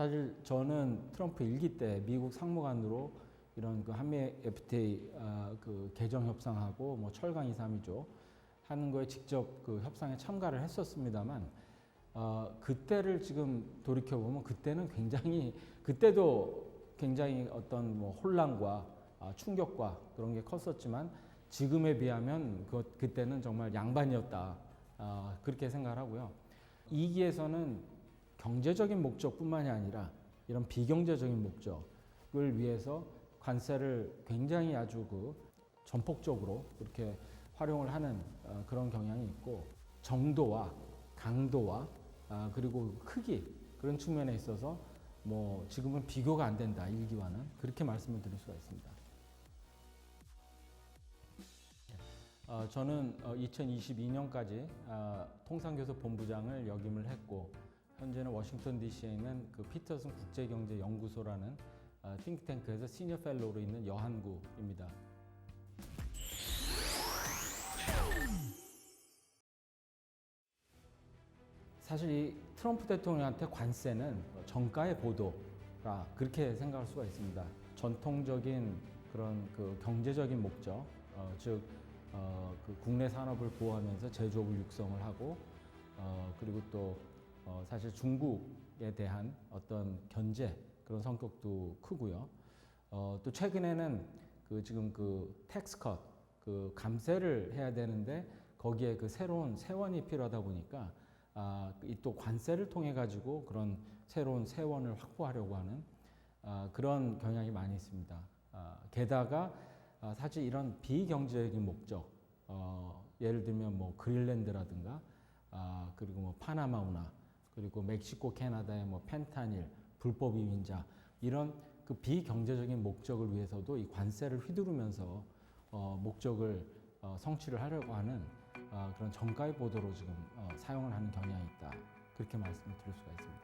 사실 저는 트럼프 일기 때 미국 상무관으로 이런 그 한미 FTA 그 개정 협상하고 뭐 철강 2, 3위조 하는 거에 직접 그 협상에 참가를 했었습니다만 그때를 지금 돌이켜 보면 그때도 굉장히 어떤 뭐 혼란과 충격과 그런 게 컸었지만 지금에 비하면 그때는 정말 양반이었다 그렇게 생각을 하고요. 2기에서는 경제적인 목적뿐만이 아니라 이런 비경제적인 목적을 위해서 관세를 굉장히 아주 그 전폭적으로 그렇게 활용을 하는 그런 경향이 있고 정도와 강도와 그리고 크기 그런 측면에 있어서 뭐 지금은 비교가 안 된다 1기와는 그렇게 말씀을 드릴 수가 있습니다. 저는 2022년까지 통상교섭 본부장을 역임을 했고 현재는 워싱턴 DC에 있는 그 피터슨 국제경제연구소라는 띵크탱크에서 시니어 펠로우로 있는 여한구입니다. 사실 이 트럼프 대통령한테 관세는 정가의 보도라 그렇게 생각할 수가 있습니다. 전통적인 그런 그 경제적인 목적, 즉 그 국내 산업을 보호하면서 제조업을 육성을 하고 그리고 또 사실 중국에 대한 어떤 견제 그런 성격도 크고요. 또 최근에는 그 지금 그 텍스컷 그 감세를 해야 되는데 거기에 그 새로운 세원이 필요하다 보니까 이 또 관세를 통해 가지고 그런 새로운 세원을 확보하려고 하는 그런 경향이 많이 있습니다. 게다가 사실 이런 비경제적인 목적, 예를 들면 뭐 그린랜드라든가 그리고 뭐 파나마 운하 그리고 멕시코 캐나다의 뭐 펜타닐 불법 이민자 이런 그 비경제적인 목적을 위해서도 이 관세를 휘두르면서 목적을 성취를 하려고 하는 그런 정가의 보도로 지금 사용을 하는 경향이 있다. 그렇게 말씀을 드릴 수가 있습니다.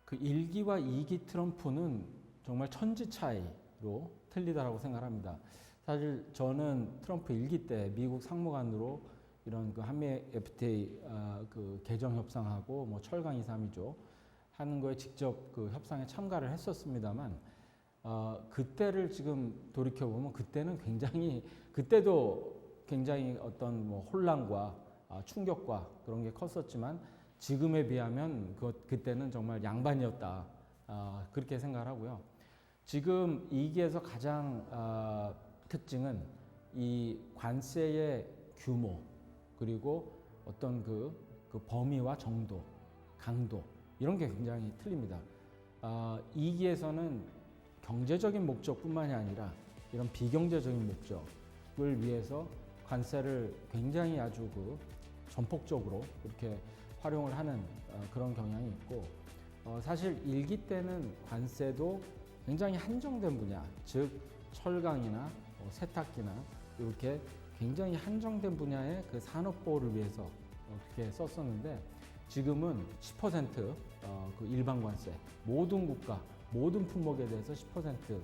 그 1기와 2기 트럼프는 정말 천지 차이로 틀리다라고 생각합니다. 사실 저는 트럼프 1기 때 미국 상무관으로 이런 그 한미 FTA 그 개정 협상하고 뭐 철강 2, 3위조 하는 거에 직접 그 협상에 참가를 했었습니다만 그때를 지금 돌이켜 보면 그때도 굉장히 어떤 뭐 혼란과 충격과 그런 게 컸었지만 지금에 비하면 그때는 정말 양반이었다 그렇게 생각을 하고요. 지금 2기에서 가장 특징은 이 관세의 규모 그리고 어떤 그 범위와 정도, 강도 이런 게 굉장히 틀립니다. 2기에서는 경제적인 목적뿐만이 아니라 이런 비경제적인 목적을 위해서 관세를 굉장히 아주 그 전폭적으로 그렇게 활용을 하는 그런 경향이 있고 사실 1기 때는 관세도 굉장히 한정된 분야, 즉 철강이나 세탁기나 이렇게 굉장히 한정된 분야의 그 산업 보호를 위해서 그렇게 썼었는데 지금은 10% 그 일반 관세 모든 국가 모든 품목에 대해서 10%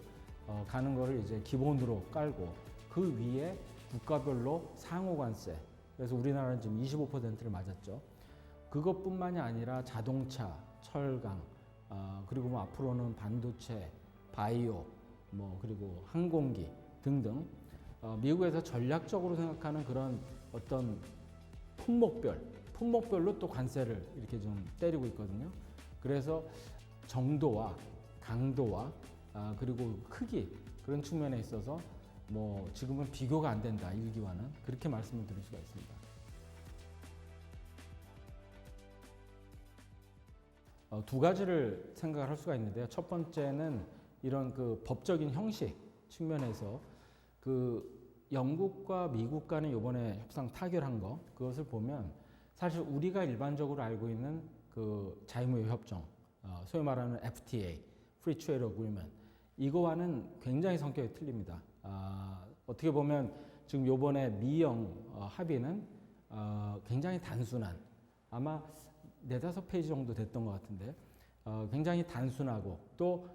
가는 거를 이제 기본으로 깔고 그 위에 국가별로 상호 관세 그래서 우리나라는 지금 25%를 맞았죠. 그것뿐만이 아니라 자동차, 철강 그리고 뭐 앞으로는 반도체, 바이오 뭐 그리고 항공기 등등 미국에서 전략적으로 생각하는 그런 어떤 품목별로 또 관세를 이렇게 좀 때리고 있거든요. 그래서 정도와 강도와 그리고 크기 그런 측면에 있어서 뭐 지금은 비교가 안 된다 1기와는 그렇게 말씀을 드릴 수가 있습니다. 두 가지를 생각을 할 수가 있는데요. 첫 번째는 이런 그 법적인 형식 측면에서 그 영국과 미국 간에 이번에 협상 타결한 거 그것을 보면 사실 우리가 일반적으로 알고 있는 그 자유무역 협정 소위 말하는 FTA, Free Trade Agreement 이거와는 굉장히 성격이 틀립니다. 어떻게 보면 지금 이번에 미영 합의는 굉장히 단순한 아마 4-5페이지 정도 됐던 것 같은데 굉장히 단순하고 또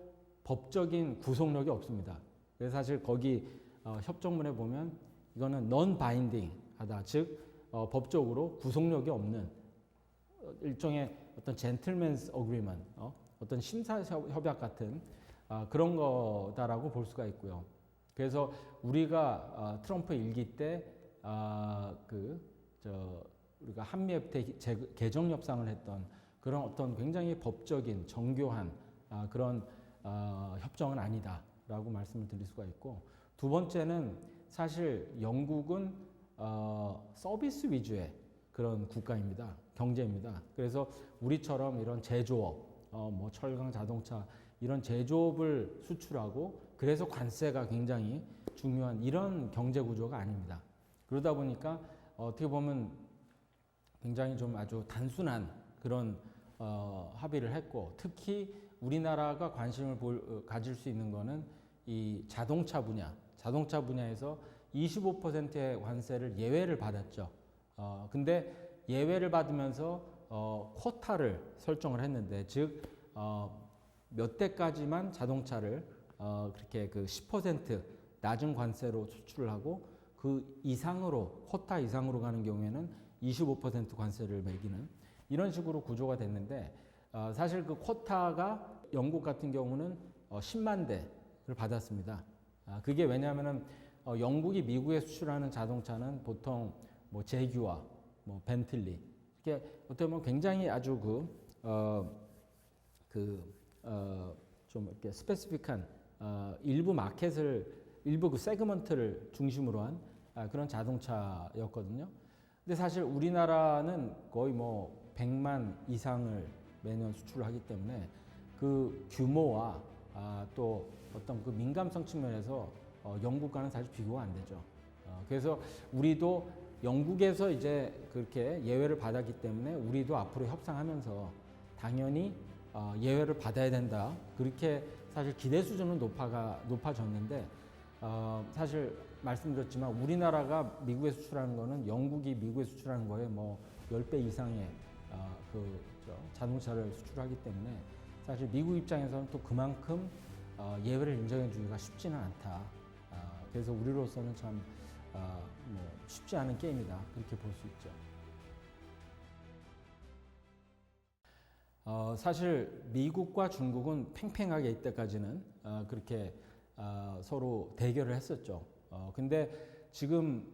법적인 구속력이 없습니다. 그래서 사실 거기 협정문에 보면 이거는 non-binding 하다 즉 법적으로 구속력이 없는 일종의 어떤 젠틀맨스 어그리먼트, 어떤 심사 협약 같은 그런 거다라고 볼 수가 있고요. 그래서 우리가 트럼프 일기 때 우리가 한미 FTA 개정 협상을 했던 그런 어떤 굉장히 법적인 정교한 그런 협정은 아니다라고 말씀을 드릴 수가 있고, 두 번째는 사실 영국은 서비스 위주의 그런 국가입니다. 경제입니다. 그래서 우리처럼 이런 제조업, 뭐 철강, 자동차 이런 제조업을 수출하고 그래서 관세가 굉장히 중요한 이런 경제 구조가 아닙니다. 그러다 보니까 어떻게 보면 굉장히 좀 아주 단순한 그런 합의를 했고, 특히 우리나라가 관심을 가질 수 있는 거는 이 자동차 분야에서 25%의 관세를 예외를 받았죠. 근데 예외를 받으면서 쿼타를 설정을 했는데, 즉 몇 대까지만 자동차를 그렇게 그 10% 낮은 관세로 수출을 하고 그 이상으로 쿼타 이상으로 가는 경우에는 25% 관세를 매기는 이런 식으로 구조가 됐는데, 사실 그 쿼타가 영국 같은 경우는 10만 대를 받았습니다. 그게 왜냐하면은 영국이 미국에 수출하는 자동차는 보통 뭐 제규어, 뭐 벤틀리 이렇게 어떻게 보면 굉장히 아주 좀 이렇게 스페시픽한 일부 일부 그 세그먼트를 중심으로 한 그런 자동차였거든요. 근데 사실 우리나라는 거의 뭐 100만 이상을 매년 수출을 하기 때문에 그 규모와 또 어떤 그 민감성 측면에서 영국과는 사실 비교가 안 되죠. 그래서 우리도 영국에서 이제 그렇게 예외를 받았기 때문에 우리도 앞으로 협상하면서 당연히 예외를 받아야 된다. 그렇게 사실 기대 수준은 높아졌는데, 사실 말씀드렸지만 우리나라가 미국에 수출하는 거는 영국이 미국에 수출하는 거에 뭐 10배 이상의 자동차를 수출하기 때문에 사실 미국 입장에서는 또 그만큼 예외를 인정해 주기가 쉽지는 않다. 그래서 우리로서는 참 뭐 쉽지 않은 게임이다. 그렇게 볼 수 있죠. 사실 미국과 중국은 팽팽하게 이때까지는 그렇게 서로 대결을 했었죠. 근데 지금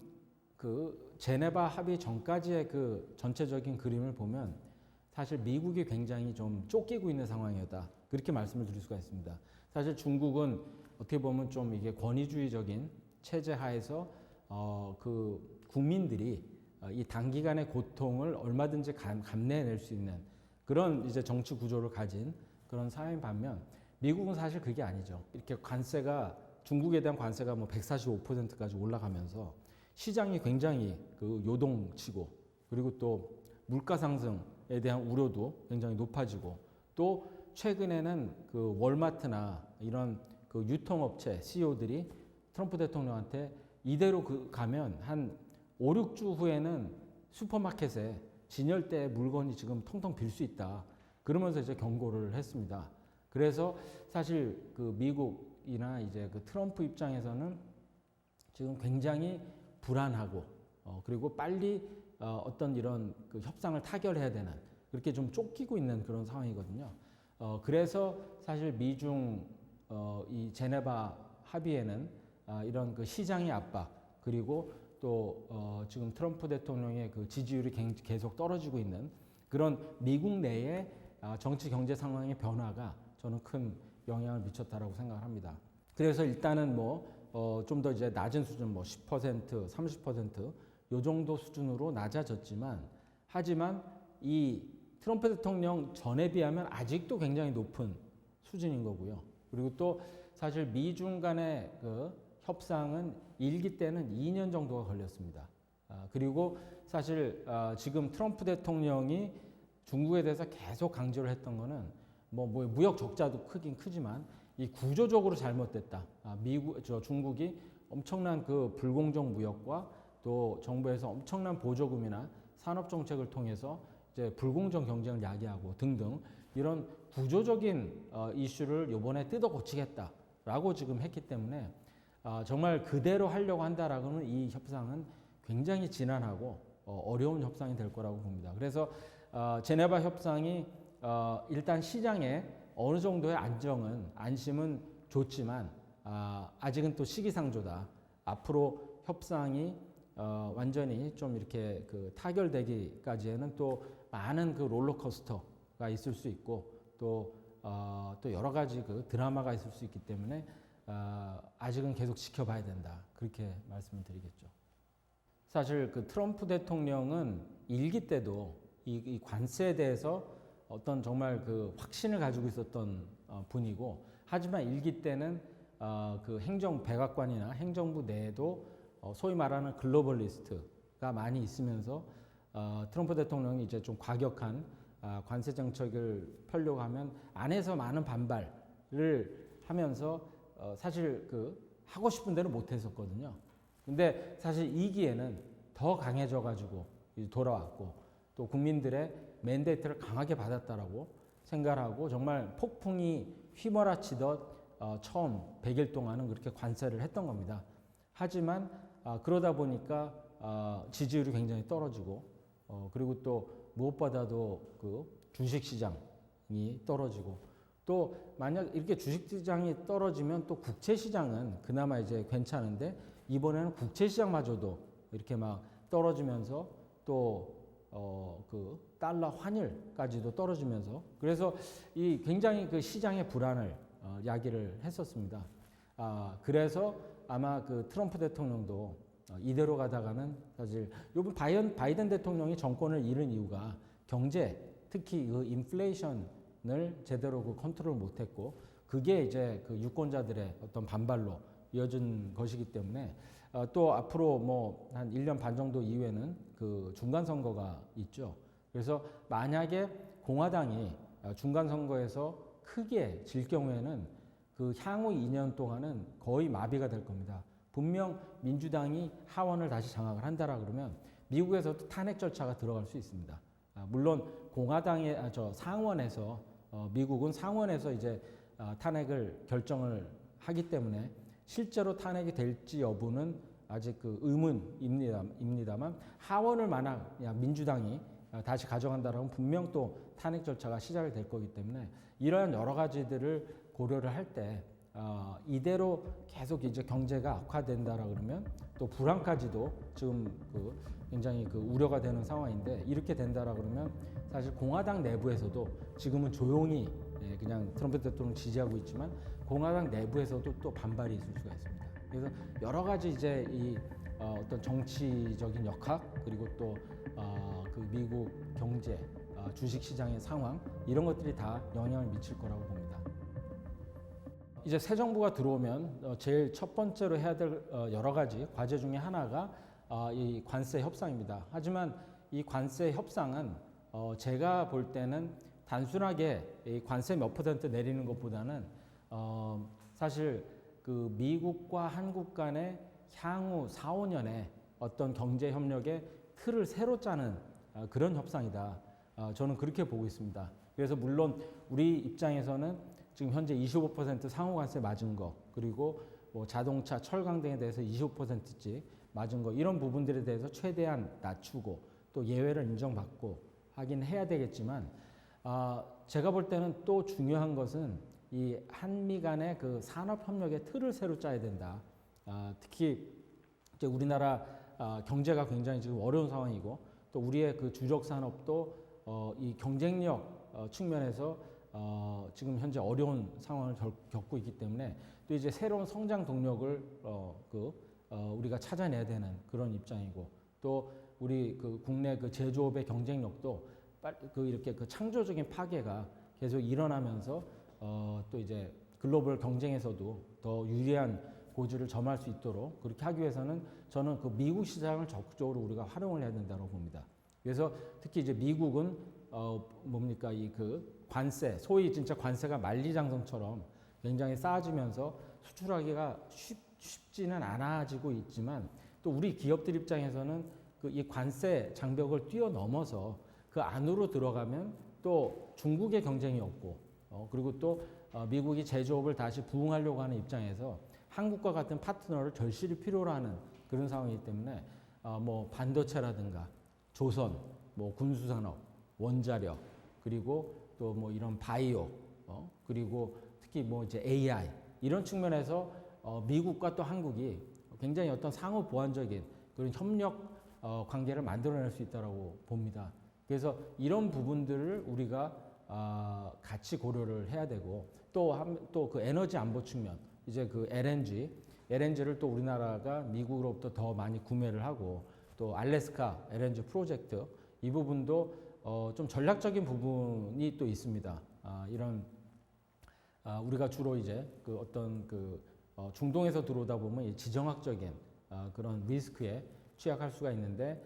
그 제네바 합의 전까지의 그 전체적인 그림을 보면 사실 미국이 굉장히 좀 쫓기고 있는 상황이었다. 그렇게 말씀을 드릴 수가 있습니다. 사실 중국은 어떻게 보면 좀 이게 권위주의적인 체제 하에서 그 국민들이 이 단기간의 고통을 얼마든지 감내해낼 수 있는 그런 이제 정치 구조를 가진 그런 사회인 반면, 미국은 사실 그게 아니죠. 이렇게 중국에 대한 관세가 뭐 145%까지 올라가면서 시장이 굉장히 그 요동치고, 그리고 또 물가 상승에 대한 우려도 굉장히 높아지고, 또 최근에는 그 월마트나 이런 그 유통업체 CEO들이 트럼프 대통령한테 이대로 가면 한 5, 6주 후에는 슈퍼마켓에 진열대 물건이 지금 텅텅 빌 수 있다. 그러면서 이제 경고를 했습니다. 그래서 사실 그 미국이나 이제 그 트럼프 입장에서는 지금 굉장히 불안하고, 그리고 빨리 어떤 이런 그 협상을 타결해야 되는, 그렇게 좀 쫓기고 있는 그런 상황이거든요. 그래서 사실 미중 이 제네바 합의에는 이런 그 시장의 압박, 그리고 또 지금 트럼프 대통령의 그 지지율이 계속 떨어지고 있는 그런 미국 내의 정치 경제 상황의 변화가 저는 큰 영향을 미쳤다라고 생각을 합니다. 그래서 일단은 좀 더 이제 낮은 수준, 뭐 10%, 30%, 요 정도 수준으로 낮아졌지만, 하지만 이 트럼프 대통령 전에 비하면 아직도 굉장히 높은 수준인 거고요. 그리고 또 사실 미중 간의 그 협상은 일기 때는 2년 정도가 걸렸습니다. 그리고 사실 지금 트럼프 대통령이 중국에 대해서 계속 강조를 했던 거는 뭐 무역 적자도 크긴 크지만 이 구조적으로 잘못됐다. 중국이 엄청난 그 불공정 무역과 또 정부에서 엄청난 보조금이나 산업 정책을 통해서 이제 불공정 경쟁을 야기하고 등등 이런 구조적인 이슈를 이번에 뜯어 고치겠다라고 지금 했기 때문에 정말 그대로 하려고 한다라고는 이 협상은 굉장히 지난하고 어려운 협상이 될 거라고 봅니다. 그래서 제네바 협상이 일단 시장에 어느 정도의 안심은 좋지만 아직은 또 시기상조다. 앞으로 협상이 완전히 좀 이렇게 그 타결되기까지에는 또 많은 그 롤러코스터가 있을 수 있고 또 여러 가지 그 드라마가 있을 수 있기 때문에 아직은 계속 지켜봐야 된다. 그렇게 말씀을 드리겠죠. 사실 그 트럼프 대통령은 일기 때도 이 관세에 대해서 어떤 정말 그 확신을 가지고 있었던 분이고, 하지만 일기 때는 그 백악관이나 행정부 내에도 소위 말하는 글로벌리스트가 많이 있으면서 트럼프 대통령이 이제 좀 과격한 관세 정책을 펴려고 하면 안에서 많은 반발을 하면서 사실 그 하고 싶은 대로 못 했었거든요. 근데 사실 2기에는 더 강해져 가지고 돌아왔고 또 국민들의 맨데이트를 강하게 받았다라고 생각하고 정말 폭풍이 휘몰아치듯 처음 100일 동안은 그렇게 관세를 했던 겁니다. 하지만 그러다 보니까 지지율이 굉장히 떨어지고 그리고 또 무엇보다도 그 주식시장이 떨어지고 또 만약 이렇게 주식시장이 떨어지면 또 국채시장은 그나마 이제 괜찮은데 이번에는 국채시장마저도 이렇게 막 떨어지면서 또 그 달러 환율까지도 떨어지면서 그래서 이 굉장히 그 시장의 불안을 야기를 했었습니다. 그래서 아마 그 트럼프 대통령도 이대로 가다가는 사실 요번 바이든 대통령이 정권을 잃은 이유가 경제, 특히 그 인플레이션을 제대로 그 컨트롤 못했고 그게 이제 그 유권자들의 어떤 반발로 이어진 것이기 때문에 또 앞으로 뭐 한 1년 반 정도 이후에는 그 중간 선거가 있죠. 그래서 만약에 공화당이 중간 선거에서 크게 질 경우에는 그 향후 2년 동안은 거의 마비가 될 겁니다. 분명 민주당이 하원을 다시 장악을 한다라 그러면 미국에서도 탄핵 절차가 들어갈 수 있습니다. 물론 공화당의 상원에서 미국은 상원에서 이제 탄핵을 결정을 하기 때문에 실제로 탄핵이 될지 여부는 아직 그 의문입니다만 하원을 만약 민주당이 다시 가져간다라면 분명 또 탄핵 절차가 시작이 될 거기 때문에 이러한 여러 가지들을 고려를 할 때 이대로 계속 이제 경제가 악화된다라 그러면 또 불안까지도 지금 그 굉장히 그 우려가 되는 상황인데 이렇게 된다라 그러면 사실 공화당 내부에서도 지금은 조용히 그냥 트럼프 대통령 지지하고 있지만 공화당 내부에서도 또 반발이 있을 수가 있습니다. 그래서 여러 가지 이제 이 어떤 정치적인 역학 그리고 또 그 미국 경제, 주식 시장의 상황 이런 것들이 다 영향을 미칠 거라고 봅니다. 이제 새 정부가 들어오면 제일 첫 번째로 해야 될 여러 가지 과제 중에 하나가 이 관세 협상입니다. 하지만 이 관세 협상은 제가 볼 때는 단순하게 이 관세 몇 퍼센트 내리는 것보다는 사실 그 미국과 한국 간의 향후 4, 5년의 어떤 경제 협력의 틀을 새로 짜는 그런 협상이다. 저는 그렇게 보고 있습니다. 그래서 물론 우리 입장에서는 지금 현재 25% 상호 관세 맞은 거 그리고 뭐 자동차, 철강 등에 대해서 25%씩 맞은 거 이런 부분들에 대해서 최대한 낮추고 또 예외를 인정받고 하긴 해야 되겠지만 제가 볼 때는 또 중요한 것은 이 한미 간의 그 산업 협력의 틀을 새로 짜야 된다. 특히 이제 우리나라 경제가 굉장히 지금 어려운 상황이고 또 우리의 그 주력 산업도 이 경쟁력 측면에서 지금 현재 어려운 상황을 겪고 있기 때문에 또 이제 새로운 성장 동력을 우리가 찾아내야 되는 그런 입장이고 또 우리 그 국내 그 제조업의 경쟁력도 이렇게 그 창조적인 파괴가 계속 일어나면서 또 이제 글로벌 경쟁에서도 더 유리한 고지를 점할 수 있도록 그렇게 하기 위해서는 저는 그 미국 시장을 적극적으로 우리가 활용을 해야 된다고 봅니다. 그래서 특히 이제 미국은 뭡니까 이 그 관세 소위 진짜 관세가 만리장성처럼 굉장히 쌓아지면서 수출하기가 쉽지는 않아지고 있지만 또 우리 기업들 입장에서는 그 이 관세 장벽을 뛰어넘어서 그 안으로 들어가면 또 중국의 경쟁이 없고 그리고 또 미국이 제조업을 다시 부흥하려고 하는 입장에서 한국과 같은 파트너를 절실히 필요로 하는 그런 상황이기 때문에 뭐 반도체라든가 조선, 뭐 군수산업 원자력, 그리고 또 뭐 이런 바이오, 그리고 특히 뭐 이제 AI 이런 측면에서 미국과 또 한국이 굉장히 어떤 상호 보완적인 그런 협력 관계를 만들어낼 수 있다고 봅니다. 그래서 이런 부분들을 우리가 같이 고려를 해야 되고 또 그 에너지 안보 측면 이제 그 LNG를 또 우리나라가 미국으로부터 더 많이 구매를 하고 또 알래스카 LNG 프로젝트 이 부분도 좀 전략적인 부분이 또 있습니다. 우리가 주로 이제 그 어떤 중동에서 들어오다 보면 이 지정학적인 그런 리스크에 취약할 수가 있는데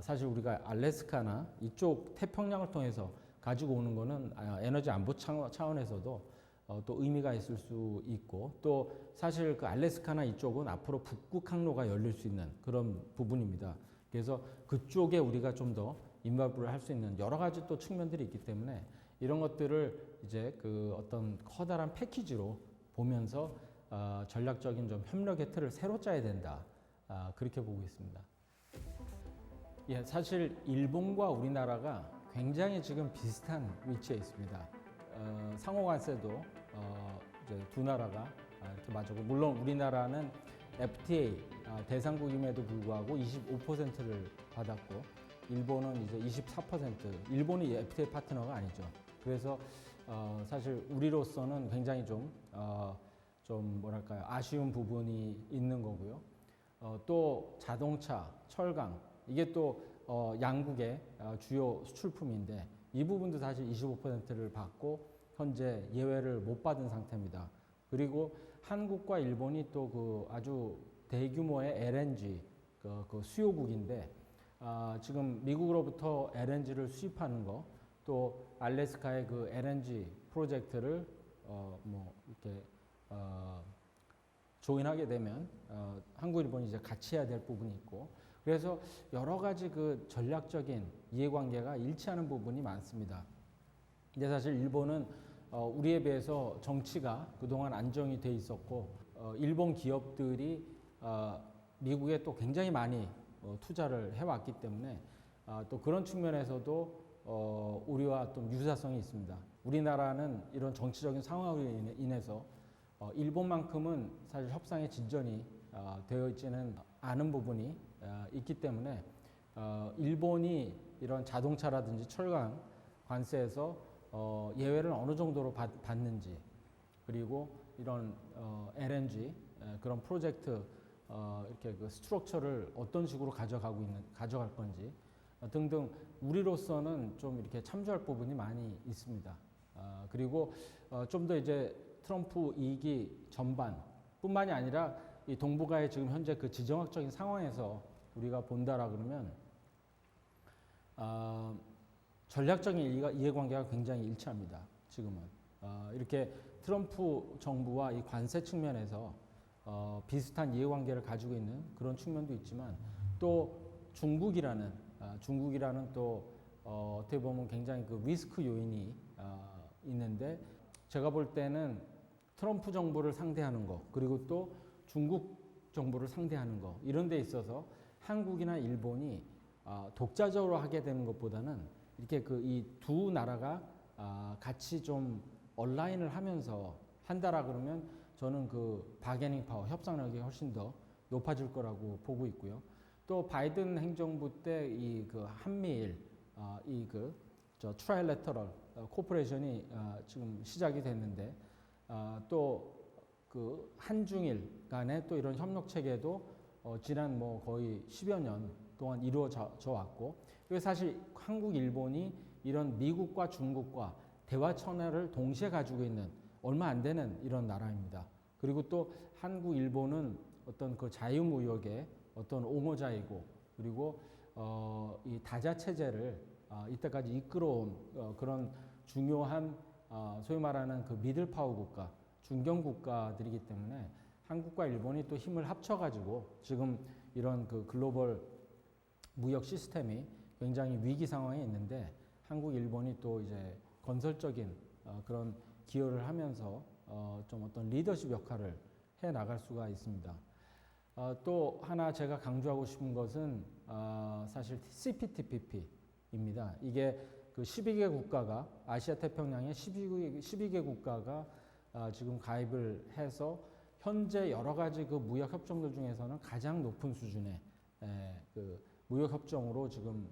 사실 우리가 알래스카나 이쪽 태평양을 통해서 가지고 오는 거는 에너지 안보 차원에서도 또 의미가 있을 수 있고 또 사실 그 알래스카나 이쪽은 앞으로 북극 항로가 열릴 수 있는 그런 부분입니다. 그래서 그쪽에 우리가 좀 더 인발부를 할 수 있는 여러 가지 또 측면들이 있기 때문에 이런 것들을 이제 그 어떤 커다란 패키지로 보면서 전략적인 좀 협력의 틀을 새로 짜야 된다. 그렇게 보고 있습니다. 예, 사실 일본과 우리나라가 굉장히 지금 비슷한 위치에 있습니다. 상호관세도 이제 두 나라가 이렇게 맞고 물론 우리나라는 FTA 대상국임에도 불구하고 25%를 받았고 일본은 이제 24%. 일본이 FTA 파트너가 아니죠. 그래서 사실 우리로서는 굉장히 좀 뭐랄까요 아쉬운 부분이 있는 거고요. 또 자동차, 철강 이게 또 양국의 주요 수출품인데 이 부분도 사실 25%를 받고 현재 예외를 못 받은 상태입니다. 그리고 한국과 일본이 또 그 아주 대규모의 LNG 그 수요국인데 지금 미국으로부터 LNG를 수입하는 거, 또 알래스카의 그 LNG 프로젝트를 뭐 이렇게 조인하게 되면 한국, 일본이 이제 같이 해야 될 부분이 있고, 그래서 여러 가지 그 전략적인 이해관계가 일치하는 부분이 많습니다. 근데 사실 일본은 우리에 비해서 정치가 그동안 안정이 돼 있었고, 일본 기업들이 미국에 또 굉장히 많이 투자를 해왔기 때문에 또 그런 측면에서도 우리와 좀 유사성이 있습니다. 우리나라는 이런 정치적인 상황으로 인해서 일본만큼은 사실 협상의 진전이 되어 있지는 않은 부분이 있기 때문에 일본이 이런 자동차라든지 철강 관세에서 예외를 어느 정도로 받는지, 그리고 이런 LNG 그런 프로젝트 이렇게 그 스트럭처를 어떤 식으로 가져갈 건지 등등 우리로서는 좀 이렇게 참조할 부분이 많이 있습니다. 그리고 좀 더 이제 트럼프 2기 전반뿐만이 아니라 이 동북아의 지금 현재 그 지정학적인 상황에서 우리가 본다라 그러면 전략적인 이해관계가 굉장히 일치합니다. 지금은 이렇게 트럼프 정부와 이 관세 측면에서 비슷한 이해관계를 가지고 있는 그런 측면도 있지만 또 중국이라는 또 어떻게 보면 굉장히 그 리스크 요인이 있는데 제가 볼 때는 트럼프 정부를 상대하는 거 그리고 또 중국 정부를 상대하는 거 이런 데 있어서 한국이나 일본이 독자적으로 하게 되는 것보다는 이렇게 그 이 두 나라가 같이 좀 얼라인을 하면서 한다라 그러면 저는 그 바게닝 파워, 협상력이 훨씬 더 높아질 거라고 보고 있고요. 또 바이든 행정부 때 이 그 한미일 트라이래터럴 코퍼레이션이 지금 시작이 됐는데 또 그 한중일 간의 또 이런 협력 체계도 지난 뭐 거의 10여 년 동안 이루어져 왔고, 그리고 사실 한국, 일본이 이런 미국과 중국과 대화 채널을 동시에 가지고 있는 얼마 안 되는 이런 나라입니다. 그리고 또 한국, 일본은 어떤 그 자유무역의 어떤 옹호자이고, 그리고 이 다자 체제를 이때까지 이끌어온 그런 중요한 소위 말하는 그 미들 파워 국가, 중견 국가들이기 때문에 한국과 일본이 또 힘을 합쳐가지고 지금 이런 그 글로벌 무역 시스템이 굉장히 위기 상황에 있는데 한국, 일본이 또 이제 건설적인 그런 기여를 하면서 좀 어떤 리더십 역할을 해 나갈 수가 있습니다. 또 하나 제가 강조하고 싶은 것은 사실 CPTPP입니다. 이게 그 12개 국가가 아시아 태평양의 12개 국가가 지금 가입을 해서 현재 여러 가지 그 무역 협정들 중에서는 가장 높은 수준의 그 무역 협정으로 지금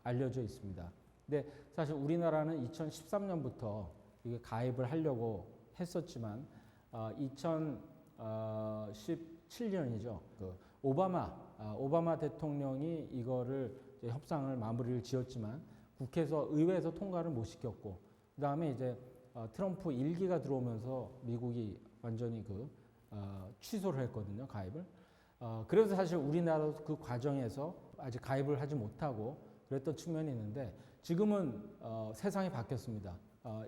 알려져 있습니다. 근데 사실 우리나라는 2013년부터 이게 가입을 하려고 했었지만 2017년이죠. 그 오바마 대통령이 이거를 협상을 마무리를 지었지만 국회에서 의회에서 통과를 못 시켰고 그다음에 이제 트럼프 1기가 들어오면서 미국이 완전히 취소를 했거든요, 가입을. 그래서 사실 우리나라도 그 과정에서 아직 가입을 하지 못하고 그랬던 측면이 있는데 지금은 세상이 바뀌었습니다.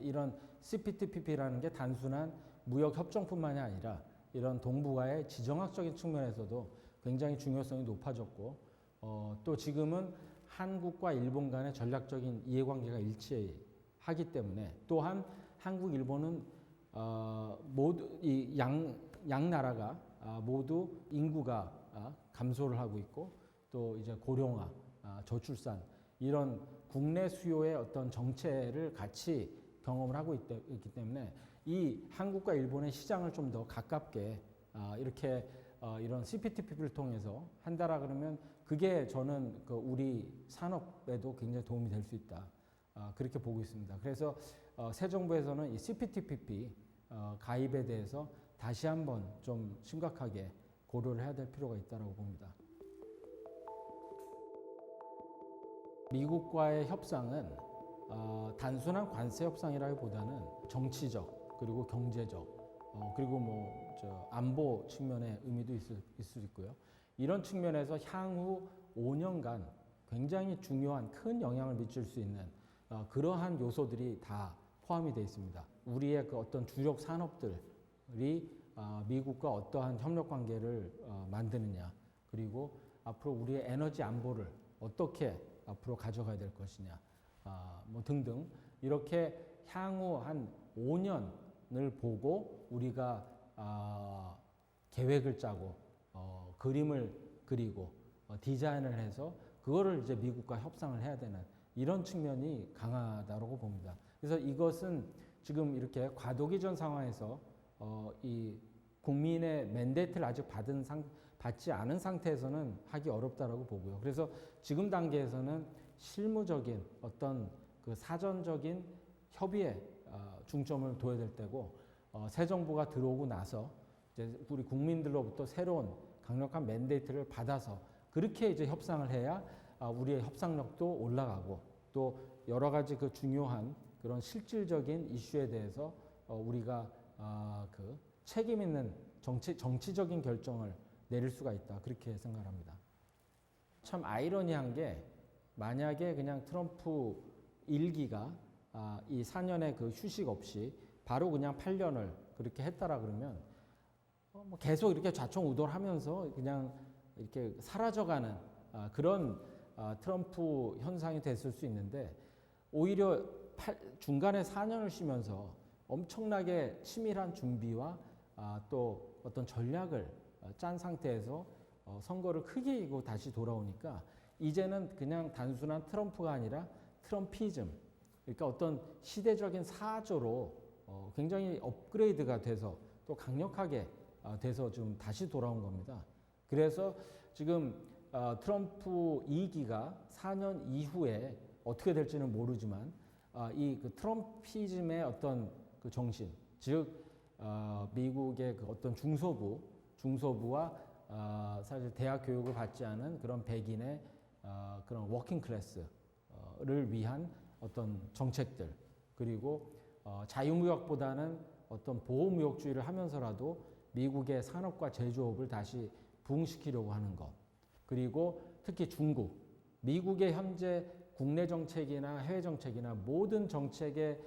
이런 CPTPP라는 게 단순한 무역 협정뿐만이 아니라 이런 동북아의 지정학적인 측면에서도 굉장히 중요성이 높아졌고 또 지금은 한국과 일본 간의 전략적인 이해관계가 일치하기 때문에 또한 한국, 일본은 모두 양 나라가 모두 인구가 감소를 하고 있고 또 이제 고령화, 저출산 이런 국내 수요의 어떤 정체를 같이 경험을 하고 있기 때문에 이 한국과 일본의 시장을 좀 더 가깝게 이렇게 이런 CPTPP를 통해서 한다라 그러면 그게 저는 우리 산업에도 굉장히 도움이 될 수 있다. 그렇게 보고 있습니다. 그래서 새 정부에서는 이 CPTPP 가입에 대해서 다시 한번 좀 심각하게 고려를 해야 될 필요가 있다고 봅니다. 미국과의 협상은 단순한 관세 협상이라기보다는 정치적 그리고 경제적 그리고 안보 측면의 의미도 있을 수 있고요. 이런 측면에서 향후 5년간 굉장히 중요한 큰 영향을 미칠 수 있는 그러한 요소들이 다 포함이 되어 있습니다. 우리의 그 어떤 주력 산업들이 미국과 어떠한 협력 관계를 만드느냐, 그리고 앞으로 우리의 에너지 안보를 어떻게 앞으로 가져가야 될 것이냐, 등등 이렇게 향후 한 5년을 보고 우리가 계획을 짜고 그림을 그리고 디자인을 해서 그거를 이제 미국과 협상을 해야 되는 이런 측면이 강하다고 봅니다. 그래서 이것은 지금 이렇게 과도기전 상황에서 이 국민의 맨데이트를 아직 받지 않은 상태에서는 하기 어렵다라고 보고요. 그래서 지금 단계에서는 실무적인 어떤 그 사전적인 협의에 중점을 둬야 될 때고 새 정부가 들어오고 나서 이제 우리 국민들로부터 새로운 강력한 맨데이트를 받아서 그렇게 이제 협상을 해야 우리의 협상력도 올라가고 또 여러 가지 그 중요한 그런 실질적인 이슈에 대해서 우리가 그 책임 있는 정치적인 결정을 내릴 수가 있다. 그렇게 생각합니다. 참 아이러니한 게 만약에 그냥 트럼프 1기가 이 4년의 그 휴식 없이 바로 그냥 8년을 그렇게 했다라 그러면 계속 이렇게 좌총우돌하면서 그냥 이렇게 사라져가는 그런 트럼프 현상이 됐을 수 있는데 오히려 중간에 4년을 쉬면서 엄청나게 치밀한 준비와 또 어떤 전략을 짠 상태에서 선거를 크게 이기고 다시 돌아오니까 이제는 그냥 단순한 트럼프가 아니라 트럼피즘, 그러니까 어떤 시대적인 사조로 굉장히 업그레이드가 돼서 또 강력하게 돼서 좀 다시 돌아온 겁니다. 그래서 지금 트럼프 2기가 4년 이후에 어떻게 될지는 모르지만 이 그 트럼피즘의 어떤 그 정신, 즉 미국의 그 어떤 중소부와 사실 대학 교육을 받지 않은 그런 백인의 그런 워킹 클래스를 위한 어떤 정책들, 그리고 자유무역보다는 어떤 보호무역주의를 하면서라도 미국의 산업과 제조업을 다시 부흥시키려고 하는 것, 그리고 특히 중국, 미국의 현재 국내 정책이나 해외 정책이나 모든 정책의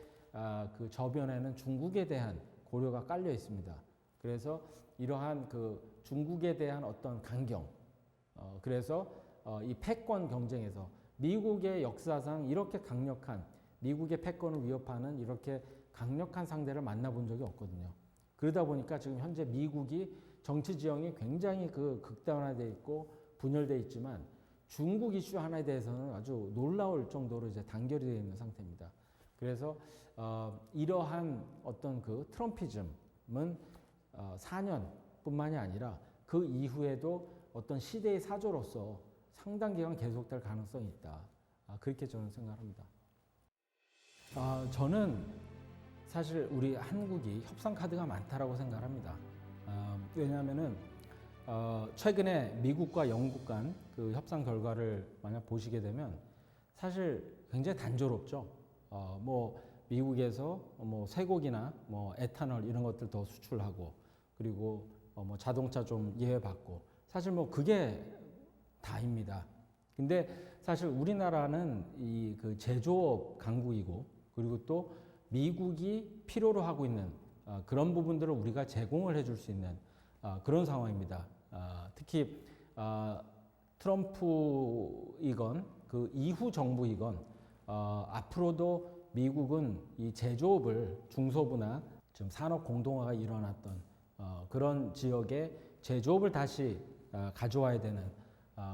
그 저변에는 중국에 대한 고려가 깔려 있습니다. 그래서 이러한 그 중국에 대한 어떤 강경, 그래서 이 패권 경쟁에서 미국의 역사상 이렇게 강력한 미국의 패권을 위협하는 이렇게 강력한 상대를 만나본 적이 없거든요. 그러다 보니까 지금 현재 미국이 정치 지형이 굉장히 그 극단화되어 있고 분열되어 있지만 중국 이슈 하나에 대해서는 아주 놀라울 정도로 이제 단결이 되어 있는 상태입니다. 그래서 이러한 어떤 그 트럼피즘은 4년뿐만이 아니라 그 이후에도 어떤 시대의 사조로서 상당 기간 계속될 가능성이 있다. 그렇게 저는 생각합니다. 저는 사실 우리 한국이 협상 카드가 많다라고 생각합니다. 왜냐하면은 최근에 미국과 영국 간 그 협상 결과를 만약 보시게 되면 사실 굉장히 단조롭죠. 뭐 미국에서 뭐 쇠고기나 뭐 에탄올 이런 것들 더 수출하고 그리고 뭐 자동차 좀 예외받고 사실 뭐 그게 다입니다. 근데 사실 우리나라는 이 그 제조업 강국이고 그리고 또 미국이 필요로 하고 있는 그런 부분들을 우리가 제공을 해줄 수 있는 그런 상황입니다. 특히 트럼프이건 그 이후 정부이건 앞으로도 미국은 이 제조업을 중소부나 지금 산업 공동화가 일어났던 그런 지역에 제조업을 다시 가져와야 되는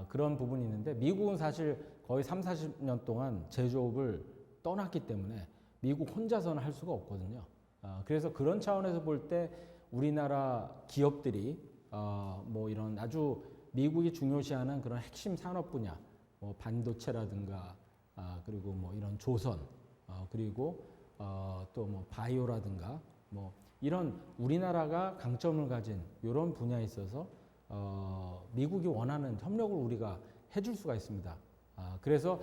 그런 부분이 있는데 미국은 사실 거의 3, 40년 동안 제조업을 떠났기 때문에 미국 혼자서는 할 수가 없거든요. 그래서 그런 차원에서 볼 때 우리나라 기업들이 뭐 이런 아주 미국이 중요시하는 그런 핵심 산업 분야, 뭐 반도체라든가 그리고 뭐 이런 조선 그리고 또 뭐 바이오라든가 뭐 이런 우리나라가 강점을 가진 이런 분야에 있어서 미국이 원하는 협력을 우리가 해줄 수가 있습니다. 그래서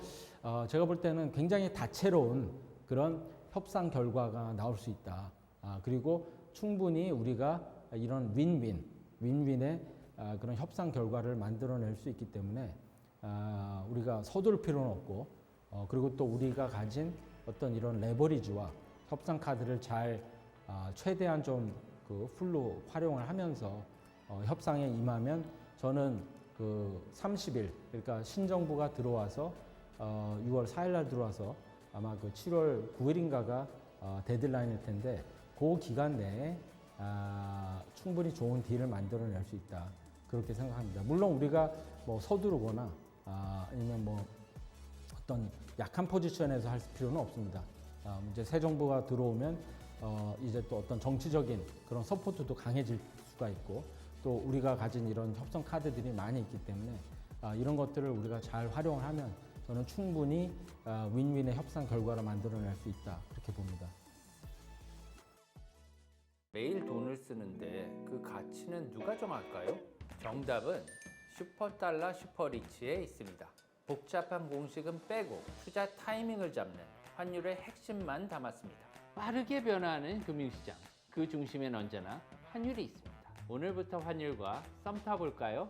제가 볼 때는 굉장히 다채로운 그런 협상 결과가 나올 수 있다. 그리고 충분히 우리가 이런 윈윈의 그런 협상 결과를 만들어낼 수 있기 때문에 우리가 서두를 필요는 없고 그리고 또 우리가 가진 어떤 이런 레버리지와 협상 카드를 잘 최대한 좀 그 풀로 활용을 하면서 협상에 임하면 저는 그 30일 그러니까 신정부가 들어와서 6월 4일 날 들어와서 아마 그 7월 9일인가가 데드라인일 텐데 그 기간 내에 충분히 좋은 딜을 만들어낼 수 있다 그렇게 생각합니다. 물론 우리가 뭐 서두르거나 아니면 뭐 어떤 약한 포지션에서 할 필요는 없습니다. 이제 새 정부가 들어오면 이제 또 어떤 정치적인 그런 서포트도 강해질 수가 있고 또 우리가 가진 이런 협상 카드들이 많이 있기 때문에 이런 것들을 우리가 잘 활용을 하면 저는 충분히 윈윈의 협상 결과를 만들어낼 수 있다 그렇게 봅니다. 매일 돈을 쓰는데 그 가치는 누가 정할까요? 정답은 슈퍼달러 슈퍼리치에 있습니다. 복잡한 공식은 빼고 투자 타이밍을 잡는 환율의 핵심만 담았습니다. 빠르게 변화하는 금융시장, 그 중심엔 언제나 환율이 있습니다. 오늘부터 환율과 썸 타볼까요?